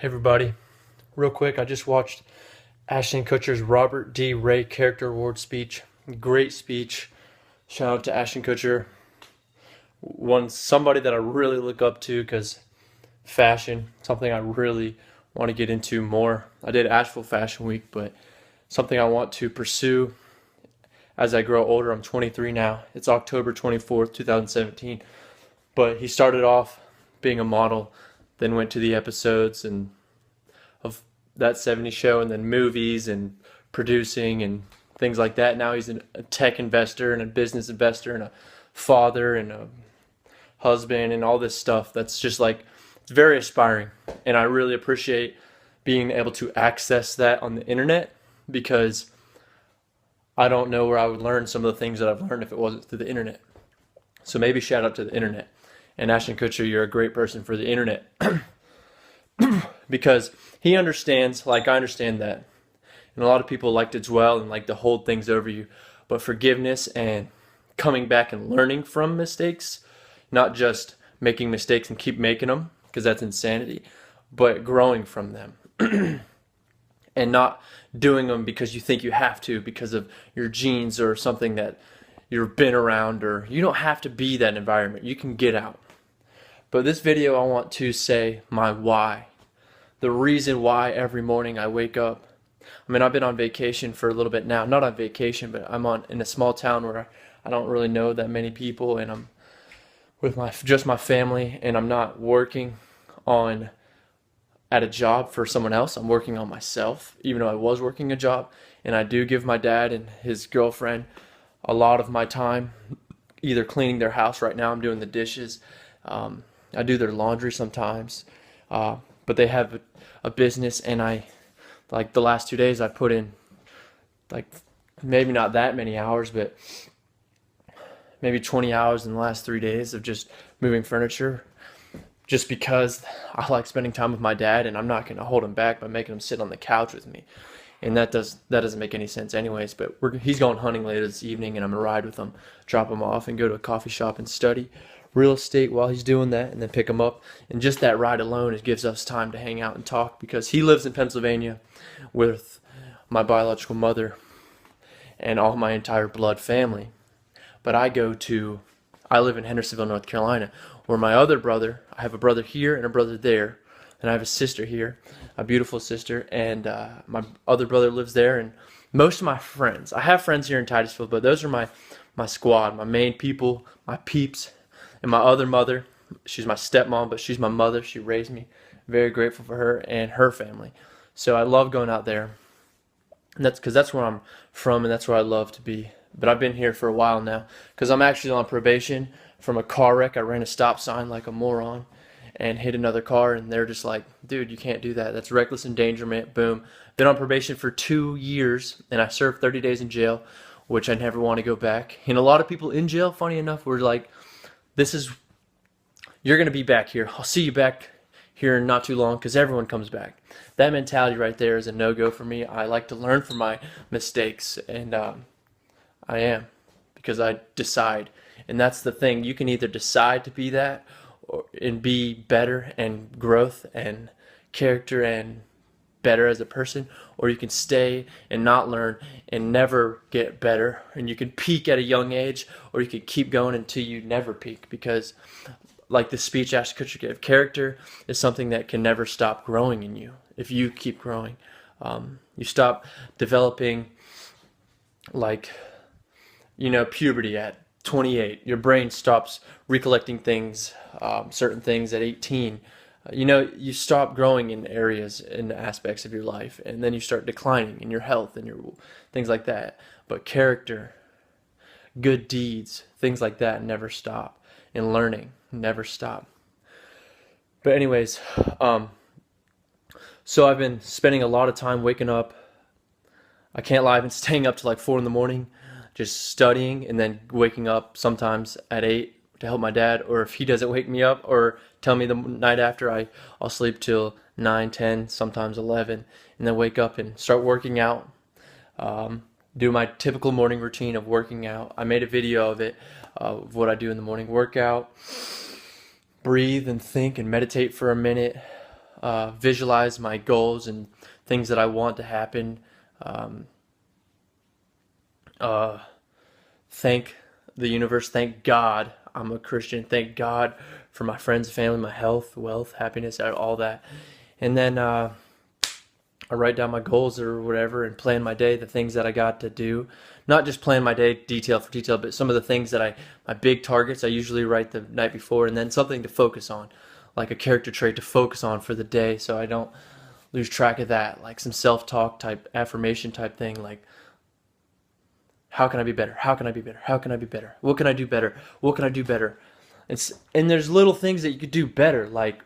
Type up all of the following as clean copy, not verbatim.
Hey everybody, real quick, I just watched Ashton Kutcher's Robert D. Ray Character Award speech. Great speech. Shout out to Ashton Kutcher. Somebody that I really look up to because fashion, something I really want to get into more. I did Asheville Fashion Week, but something I want to pursue as I grow older. I'm 23 now. It's October 24th, 2017. But he started off being a model, then went to the episodes and of that 70s show, and then movies and producing and things like that. Now he's a tech investor and a business investor and a father and a husband and all this stuff. That's just like, it's very aspiring. And I really appreciate being able to access that on the internet because I don't know where I would learn some of the things that I've learned if it wasn't through the internet. So maybe shout out to the internet. And Ashton Kutcher, you're a great person for the internet. Because he understands, like I understand that. And a lot of people like to dwell and like to hold things over you. But forgiveness and coming back and learning from mistakes, not just making mistakes and keep making them, because that's insanity, but growing from them. And not doing them because you think you have to, because of your genes or something that you've been around, or you don't have to be that environment. You can get out. But this video, I want to say my why. The reason why every morning I wake up. I mean, I've been on vacation for a little bit now. Not on vacation, but I'm in a small town where I don't really know that many people, and I'm with just my family, and I'm not working at a job for someone else. I'm working on myself, even though I was working a job. And I do give my dad and his girlfriend a lot of my time, either cleaning their house. Right now I'm doing the dishes. I do their laundry sometimes. But they have a business, and like the last 2 days I put in like maybe not that many hours, but maybe 20 hours in the last 3 days of just moving furniture, just because I like spending time with my dad, and I'm not going to hold him back by making him sit on the couch with me. And that doesn't make any sense anyways, but he's going hunting later this evening, and I'm going to ride with him, drop him off, and go to a coffee shop and study real estate while he's doing that, and then pick him up. And just that ride alone, it gives us time to hang out and talk, because he lives in Pennsylvania with my biological mother and all my entire blood family. But I live in Hendersonville, North Carolina, where my other brother, I have a brother here and a brother there, and I have a sister here, a beautiful sister, and my other brother lives there. And most of my friends, I have friends here in Titusville, but those are my squad, my main people, my peeps. And my other mother, she's my stepmom, but she's my mother. She raised me. Very grateful for her and her family. So I love going out there. And that's because that's where I'm from, and that's where I love to be. But I've been here for a while now because I'm actually on probation from a car wreck. I ran a stop sign like a moron and hit another car, and they're just like, dude, you can't do that. That's reckless endangerment. Boom. Been on probation for 2 years, and I served 30 days in jail, which I never want to go back. And a lot of people in jail, funny enough, were like, you're going to be back here. I'll see you back here in not too long, because everyone comes back. That mentality right there is a no-go for me. I like to learn from my mistakes, and I am, because I decide. And that's the thing. You can either decide to be that and be better and growth and character and better as a person, or you can stay and not learn and never get better. And you can peak at a young age, or you can keep going until you never peak, because like the speech Ashton Kutcher gave, character is something that can never stop growing in you if you keep growing. You stop developing, like, puberty at 28. Your brain stops recollecting things, certain things at 18. You stop growing in areas and aspects of your life, and then you start declining in your health and your things like that. But character, good deeds, things like that never stop. And learning never stop. But anyways, so I've been spending a lot of time waking up. I can't lie, I've been staying up to like 4 in the morning, just studying, and then waking up sometimes at 8 to help my dad, or if he doesn't wake me up or tell me the night after, I'll sleep till 9, 10, sometimes 11, and then wake up and start working out. Do my typical morning routine of working out. I made a video of it, of what I do in the morning workout. Breathe and think and meditate for a minute. visualize my goals and things that I want to happen. Um, uh, thank the universe, thank God I'm a Christian, thank God for my friends, family, my health, wealth, happiness, all that. And then I write down my goals or whatever and plan my day, the things that I got to do. Not just plan my day detail for detail, but some of the things that my big targets, I usually write the night before, and then something to focus on, like a character trait to focus on for the day so I don't lose track of that. Like some self-talk type, affirmation type thing, like, how can I be better? How can I be better? How can I be better? What can I do better? What can I do better? And there's little things that you could do better, like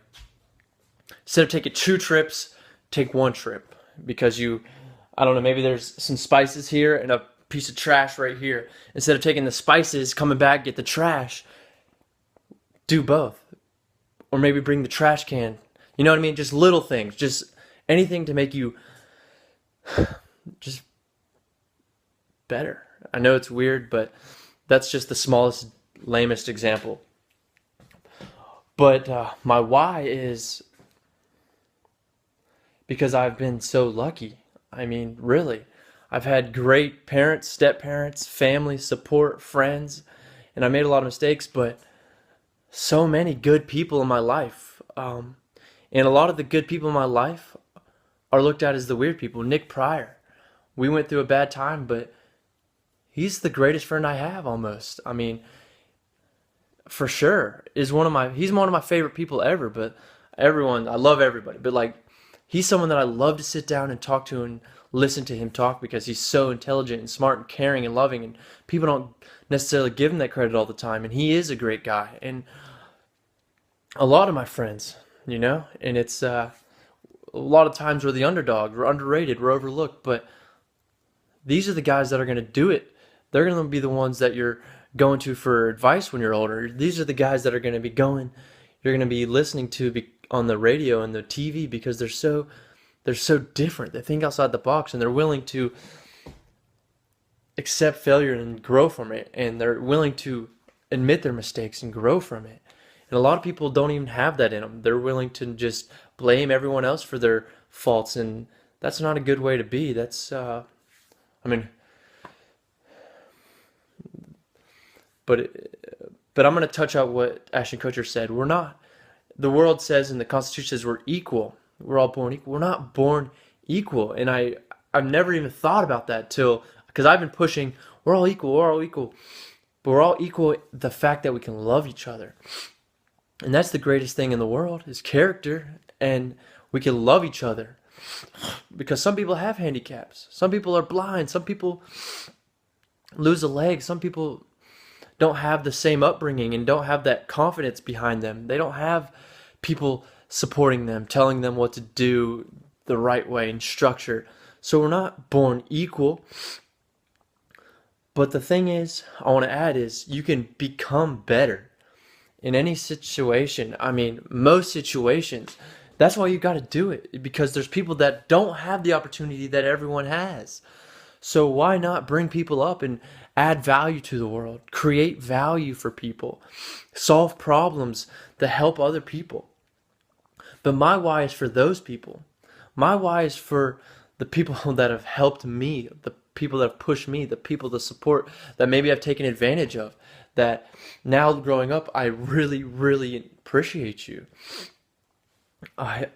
instead of taking 2 trips, take 1 trip because I don't know, maybe there's some spices here and a piece of trash right here. Instead of taking the spices, coming back, get the trash, do both. Or maybe bring the trash can. You know what I mean? Just little things, just anything to make you just better. I know it's weird, but that's just the smallest, lamest example. But my why is because I've been so lucky. I mean, really. I've had great parents, step parents, family, support, friends, and I made a lot of mistakes, but so many good people in my life. And a lot of the good people in my life are looked at as the weird people. Nick Pryor. We went through a bad time, but he's the greatest friend I have almost. I mean, for sure, he's one of my favorite people ever, but I love everybody, but like, he's someone that I love to sit down and talk to and listen to him talk because he's so intelligent and smart and caring and loving, and people don't necessarily give him that credit all the time, and he is a great guy. And a lot of my friends, and it's a lot of times we're the underdog, we're underrated, we're overlooked, but these are the guys that are going to do it. They're going to be the ones that you're going to for advice when you're older. These are the guys that are going to be you're going to be listening to on the radio and the TV because they're so different. They think outside the box and they're willing to accept failure and grow from it, and they're willing to admit their mistakes and grow from it. And a lot of people don't even have that in them. They're willing to just blame everyone else for their faults, and that's not a good way to be. That's I mean, but I'm going to touch on what Ashton Kutcher said. We're not. The world says, and the Constitution says, we're equal. We're all born equal. We're not born equal. And I've never even thought about that because I've been pushing, we're all equal, we're all equal. But we're all equal, the fact that we can love each other. And that's the greatest thing in the world, is character. And we can love each other. Because some people have handicaps. Some people are blind. Some people lose a leg. Some people don't have the same upbringing and don't have that confidence behind them. They don't have people supporting them, telling them what to do the right way and structure. So we're not born equal. But the thing is, I want to add is, you can become better in any situation. I mean, most situations. That's why you got to do it, because there's people that don't have the opportunity that everyone has. So why not bring people up and add value to the world, create value for people, solve problems that help other people. But my why is for those people. My why is for the people that have helped me, the people that have pushed me, the people, the support that maybe I've taken advantage of, that now growing up, I really, really appreciate you. That's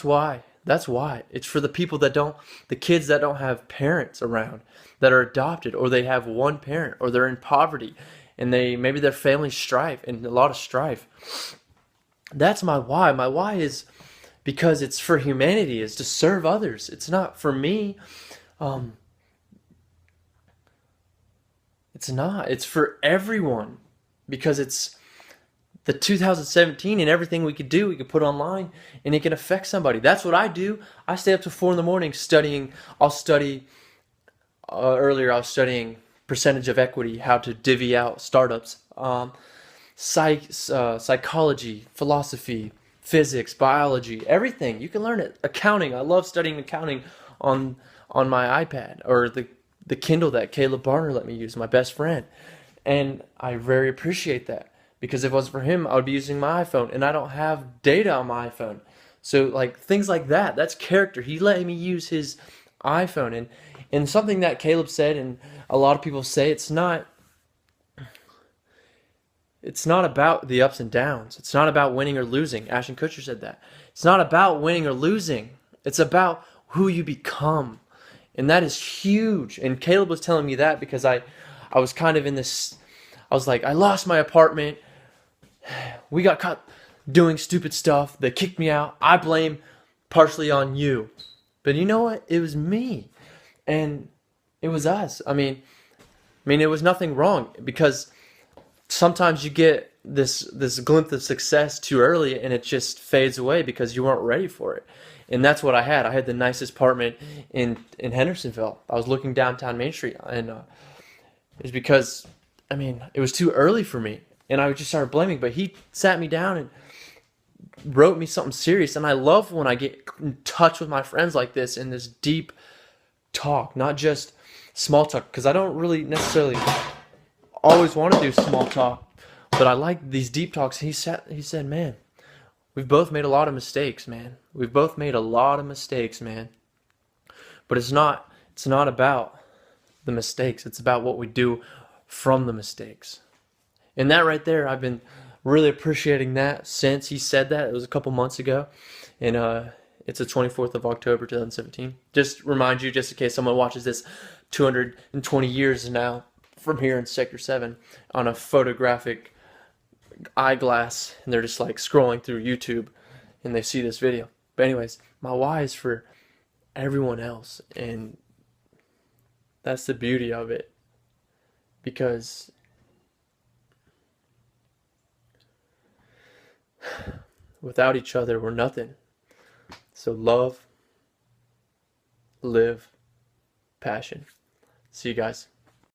why. That's why. It's for the people the kids that don't have parents around, that are adopted, or they have one parent, or they're in poverty, and maybe their family strife, and a lot of strife. That's my why. My why is because it's for humanity, is to serve others. It's not for me. It's not. It's for everyone, because it's the 2017, and everything we could do, we could put online, and it can affect somebody. That's what I do. I stay up to 4 in the morning studying. Earlier I was studying percentage of equity, how to divvy out startups, psychology, philosophy, physics, biology, everything. You can learn it. Accounting. I love studying accounting on my iPad, or the Kindle that Caleb Barner let me use, my best friend. And I very appreciate that. because if it was for him, I would be using my iPhone, and I don't have data on my iPhone. So like things like that, that's character. He let me use his iPhone, and something that Caleb said, and a lot of people say, it's not about the ups and downs. It's not about winning or losing. Ashton Kutcher said that. It's not about winning or losing. It's about who you become. And that is huge. And Caleb was telling me that because I was kind of in this, I was like, I lost my apartment. We got caught doing stupid stuff. They kicked me out. I blame partially on you. But you know what? It was me. And it was us. It was nothing wrong, because sometimes you get this glimpse of success too early and it just fades away because you weren't ready for it. And that's what I had. I had the nicest apartment in Hendersonville. I was looking downtown Main Street, and it was because it was too early for me, and I just started blaming. But he sat me down and wrote me something serious, and I love when I get in touch with my friends like this in this deep talk, not just small talk, because I don't really necessarily always want to do small talk, but I like these deep talks. He said, man, we've both made a lot of mistakes, man. We've both made a lot of mistakes, man. But it's not about the mistakes. It's about what we do from the mistakes. And that right there, I've been really appreciating that since he said that. It was a couple months ago. And it's the 24th of October, 2017. Just remind you, just in case someone watches this 220 years now from here in Sector 7 on a photographic eyeglass, and they're just like scrolling through YouTube and they see this video. But anyways, my why is for everyone else, and that's the beauty of it, because without each other we're nothing. So love, live, passion. See you guys.